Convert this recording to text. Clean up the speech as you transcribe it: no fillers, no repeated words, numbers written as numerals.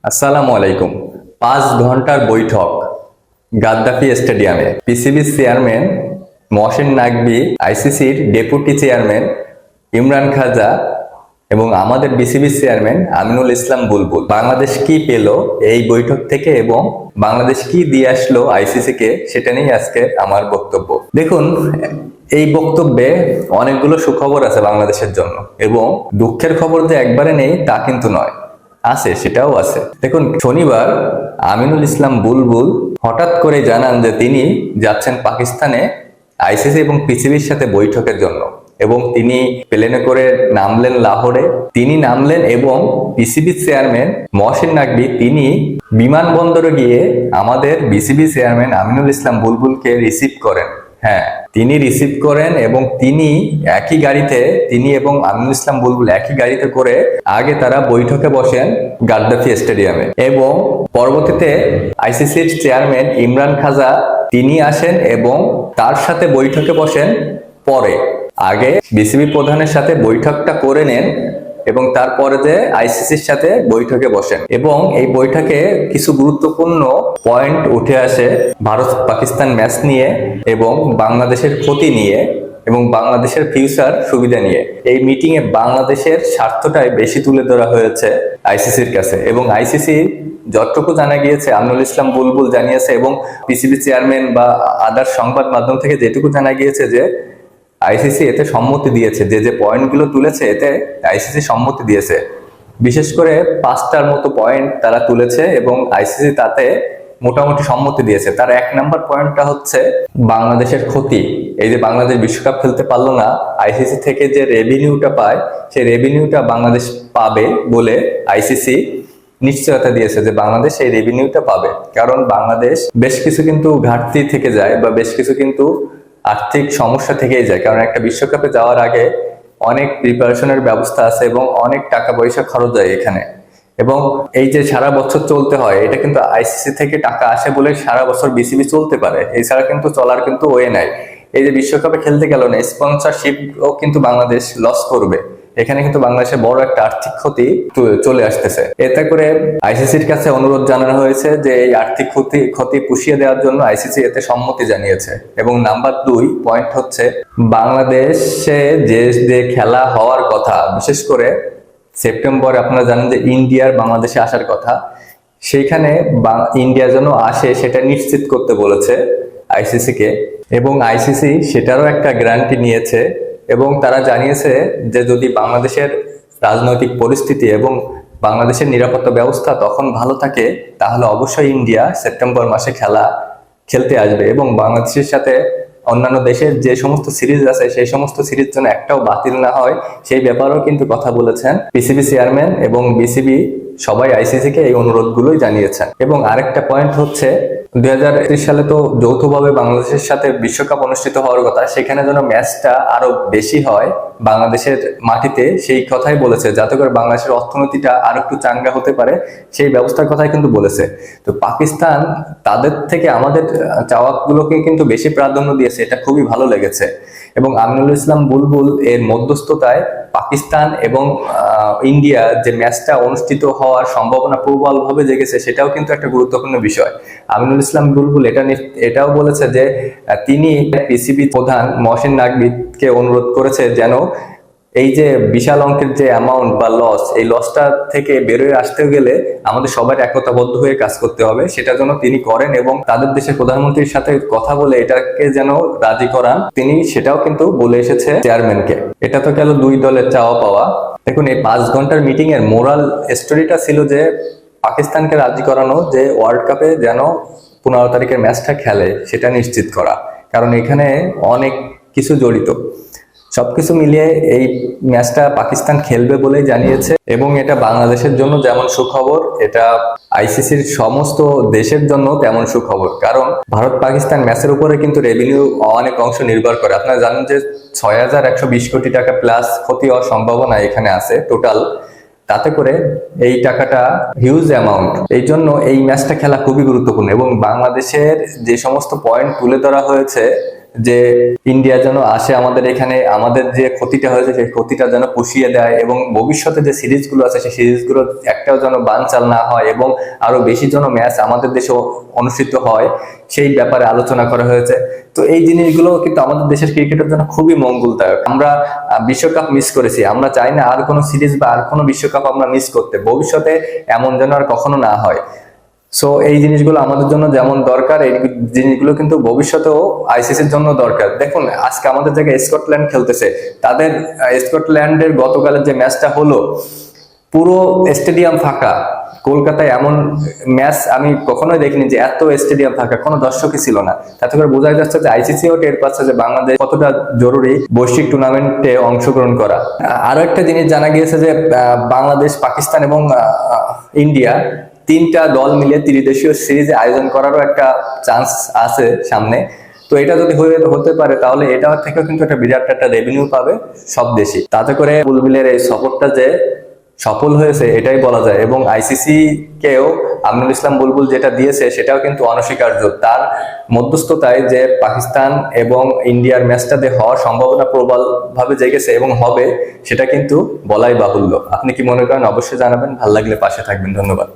আসসালামু আলাইকুম। 5 ঘন্টার বৈঠক গাদ্দাফি স্টেডিয়ামে। পিসিবি চেয়ারম্যান মহসিন নাকভি, আইসিসির ডেপুটি চেয়ারম্যান ইমরান খাজা এবং আমাদের বিসিবি চেয়ারম্যান আমিনুল ইসলাম বুলবুল। বাংলাদেশ কি পেল এই বৈঠক থেকে এবং বাংলাদেশ কি দিয়ে আসলো আইসিসি কে, সেটা নিয়ে আজকে আমার বক্তব্য। দেখুন, এই বক্তব্যে অনেকগুলো সুখবর আছে বাংলাদেশের জন্য, এবং দুঃখের খবর যে একবারে নেই তা কিন্তু নয়, আছে, সেটাও আছে। দেখুন, শনিবার আমিনুল ইসলাম বুলবুল হঠাৎ করে জানান যে তিনি যাচ্ছেন পাকিস্তানে আইসিসি এবং পিসিবির সাথে বৈঠকের জন্য, এবং তিনি প্লেনে করে নামলেন লাহোরে। তিনি নামলেন এবং পিসিবি চেয়ারম্যান মহসিন নাকভি তিনি বিমানবন্দরে গিয়ে আমাদের BCB chairman Aminul Islam বুলবুলকে receive করেন। হ্যাঁ, তিনি রিসিভ করেন এবং তিনি একই গাড়িতে, তিনি এবং আমিনুল ইসলাম বুলবুল একই গাড়িতে করে আগে তারা বৈঠকে বসেন গাদ্দাফি স্টেডিয়ামে, এবং পরবর্তীতে আইসিসির চেয়ারম্যান ইমরান খাজা তিনি আসেন এবং তার সাথে বৈঠকে বসেন। পরে আগে বিসিবি প্রধানের সাথে বৈঠকটা করে নেন এবং তারপরে যে আইসিসির সাথে বৈঠকে বসেন, এবং এই বৈঠকে কিছু গুরুত্বপূর্ণ পয়েন্ট উঠে আসে ভারত পাকিস্তান ম্যাচ নিয়ে এবং বাংলাদেশের ক্ষতি নিয়ে এবং বাংলাদেশের ফিউচার সুবিধা নিয়ে। এই মিটিং এ বাংলাদেশের স্বার্থটাই বেশি তুলে ধরা হয়েছে আইসিসির কাছে, এবং আইসিসি যতটুকু জানা গিয়েছে, আমিনুল ইসলাম বুলবুল জানিয়েছে এবং পিসিবি চেয়ারম্যান বা আদার সংবাদ মাধ্যম থেকে যেটুকু জানা গিয়েছে যে আইসিসি এতে সম্মতি দিয়েছে, যে যে পয়েন্টগুলো তুলেছে এতে আইসিসি সম্মতি দিয়েছে। বিশেষ করে 5টার মতো পয়েন্ট তারা তুলেছে এবং আইসিসি তাতে মোটামুটি সম্মতি দিয়েছে। তার 1 নম্বর পয়েন্টটা হচ্ছে বাংলাদেশের ক্ষতি। এই যে বাংলাদেশ বিশ্বকাপ খেলতে পারলো না, আইসিসি থেকে যে রেভিনিউটা পায় সেই রেভিনিউটা বাংলাদেশ পাবে বলে আইসিসি নিশ্চয়তা দিয়েছে যে বাংলাদেশ এই রেভিনিউটা পাবে। কারণ বাংলাদেশ বেশ কিছু কিন্তু ঘাটতি থেকে যায় বা বেশ কিছু কিন্তু আর্থিক সমস্যা থেকেই যায়, কারণ একটা বিশ্বকাপে যাওয়ার আগে অনেক প্রিপারেশনের ব্যবস্থা আছে এবং অনেক টাকা পয়সা খরচ হয় এখানে। এবং এই যে সারা বছর চলতে হয়, এটা কিন্তু আইসিসি থেকে টাকা আসে বলে সারা বছর বিসিবি চলতে পারে, এছাড়া কিন্তু চলার কিন্তু ওয়ে নাই। এই যে বিশ্বকাপে খেলতে গেল না, স্পন্সরশিপও কিন্তু বাংলাদেশ লস করবে। এখানে কিন্তু বাংলাদেশে বড় একটা আর্থিক ক্ষতি চলে আসতেছে। এতে করে আইসিসির কাছে অনুরোধ জানানো হয়েছে যে এই আর্থিক ক্ষতি পুষিয়ে দেওয়ার জন্য আইসিসি এতে সম্মতি জানিয়েছে। এবং নাম্বার 2 পয়েন্ট হচ্ছে বাংলাদেশে যে খেলা হওয়ার কথা, বিশেষ করে সেপ্টেম্বরে আপনারা জানেন যে ইন্ডিয়ার বাংলাদেশে আসার কথা, সেইখানে ইন্ডিয়া যেন আসে সেটা নিশ্চিত করতে বলেছে আইসিসি কে, এবং আইসিসি সেটারও একটা গ্যারান্টি নিয়েছে। এবং তারা জানিয়েছে যে যদি বাংলাদেশের রাজনৈতিক পরিস্থিতি এবং বাংলাদেশের নিরাপত্তা ব্যবস্থা তখন ভালো থাকে, তাহলে অবশ্যই ইন্ডিয়া সেপ্টেম্বর মাসে খেলতে আসবে, এবং বাংলাদেশের সাথে অন্যান্য দেশের যে সমস্ত সিরিজ আছে সেই সমস্ত সিরিজ যেন একটাও বাতিল না হয়, সেই ব্যাপারেও কিন্তু কথা বলেছেন পিসিবি চেয়ারম্যান এবং বিসিবি। সবাই আইসিসি কে এই অনুরোধগুলোই জানিয়েছেন। এবং আরেকটা পয়েন্ট হচ্ছে 2031 সালে তো যৌথভাবে বাংলাদেশের সাথে বিশ্বকাপ অনুষ্ঠিত হওয়ার কথা, সেখানে যেন ম্যাচটা আরো বেশি হয় বাংলাদেশের মাটিতে, সেই কথাই বলেছে, যাতে করে বাংলাদেশের অর্থনীতিটা আর একটু চাঙ্গা হতে পারে, সেই ব্যবস্থার কথাই কিন্তু বলেছে। তো পাকিস্তান তাদের থেকে আমাদের চাওয়াগুলোকে কিন্তু বেশি প্রাধান্য দিয়েছে, এটা খুবই ভালো লেগেছে। এবং আমিনুল ইসলাম বুলবুল এর মধ্যস্থতায় পাকিস্তান এবং ইন্ডিয়া যে ম্যাচটা অনুষ্ঠিত হওয়ার সম্ভাবনা প্রবলভাবে জেগেছে, সেটাও কিন্তু একটা গুরুত্বপূর্ণ বিষয়। আমিনুল ইসলাম বুলবুল এটাও বলেছে যে তিনি পিসিবি প্রধান মহসিন নাকভিকে অনুরোধ করেছে যেন এই যে বিশাল অঙ্কের যে অ্যামাউন্ট বা লস, এই লসটা থেকে বেরোয় আসতে গেলে আমাদের সবার একতাবদ্ধ হয়ে কাজ করতে হবে, সেটা যেন তিনি করেন এবং তাদের দেশের প্রধানমন্ত্রীর সাথে কথা বলে এটাকে যেন রাজি করান। তিনি সেটাও কিন্তু বলে এসেছে চেয়ারম্যানকে। এটা তো গেল 2 দলের চাওয়া পাওয়া। দেখুন, এই 5 ঘন্টার মিটিং এর মোরাল স্টোরিটা ছিল যে পাকিস্তানকে রাজি করানো যে ওয়ার্ল্ড কাপে যেন 15 তারিখের ম্যাচটা খেলে সেটা নিশ্চিত করা, কারণ এখানে অনেক কিছু জড়িত। সবকিছু মিলিয়ে এই ম্যাচটা পাকিস্তান খেলবে বলেই জানিয়েছে, এবং এটা বাংলাদেশের জন্য যেমন সুখবর, এটা আইসিসির সমস্ত দেশের জন্য তেমন সুখবর। কারণ ভারত পাকিস্তান ম্যাচের উপরে কিন্তু রেভিনিউ অনেক অংশ নির্ভর করে। আপনারা জানেন যে 6120 কোটি টাকা প্লাস ক্ষতি হওয়ার সম্ভাবনা এখানে আছে টোটাল। তাতে করে এই টাকাটা হিউজ অ্যামাউন্ট, এই জন্য এই ম্যাচটা খেলা খুবই গুরুত্বপূর্ণ। এবং বাংলাদেশের যে সমস্ত পয়েন্ট তুলে ধরা হয়েছে যে ইন্ডিয়া যেন আসে আমাদের এখানে, আমাদের যে ক্ষতিটা হয়েছে সেই ক্ষতিটা যেন পুষিয়ে দেয়, এবং ভবিষ্যতে যে সিরিজগুলো আছে সেই সিরিজগুলো একটাও যেন বানচাল না হয় এবং আরো বেশি যেন ম্যাচ আমাদের দেশে অনুষ্ঠিত হয়, সেই ব্যাপারে আলোচনা করা হয়েছে। তো এই জিনিসগুলো কিন্তু আমাদের দেশের ক্রিকেটের জন্য খুবই মঙ্গলদায়ক। আমরা বিশ্বকাপ মিস করেছি, আমরা চাই না আর কোনো সিরিজ বা আর কোনো বিশ্বকাপ আমরা মিস করতে, ভবিষ্যতে এমন যেন আর কখনো না হয়। সো এই জিনিসগুলো আমাদের জন্য যেমন দরকার, এই জিনিসগুলো কিন্তু ভবিষ্যতেও আইসিসির জন্য দরকার। দেখুন আজকে আমাদের জায়গায় স্কটল্যান্ড খেলতেছে, তাদের স্কটল্যান্ডের গতকালের যে ম্যাচটা হলো, পুরো স্টেডিয়াম ফাঁকা। কলকাতায় এমন ম্যাচ আমি কখনোই দেখিনি যে এত স্টেডিয়াম ফাঁকা, কোনো দর্শকই ছিল না। তাতে করে বোঝা যাচ্ছে যে আইসিসিও টের পাচ্ছে যে বাংলাদেশ কতটা জরুরি বৈশ্বিক টুর্নামেন্টে অংশগ্রহণ করা। আরো একটা জিনিস জানা গিয়েছে যে বাংলাদেশ, পাকিস্তান এবং ইন্ডিয়া তিনটা দল মিলে ত্রিদেশীয় সিরিজ আয়োজন করারও একটা চান্স আছে সামনে। তো এটা যদি হতে পারে তাহলে এটা থেকেও কিন্তু একটা বিরাট একটা রেভিনিউ পাবে সব দেশই। তাতে করে বুলবুলের এই সফরটা যে সফল হয়েছে এটাই বলা যায়, এবং আইসিসি কেও আমিনুল ইসলাম বুলবুল যেটা দিয়েছে সেটাও কিন্তু অনস্বীকার্য। তার মধ্যস্থতায় যে পাকিস্তান এবং ইন্ডিয়ার ম্যাচটাতে হওয়ার সম্ভাবনা প্রবল ভাবে জেগেছে এবং হবে, সেটা কিন্তু বলাই বাহুল্য। আপনি কি মনে করেন? অবশ্যই জানাবেন, ভালো লাগলে পাশে থাকবেন। ধন্যবাদ।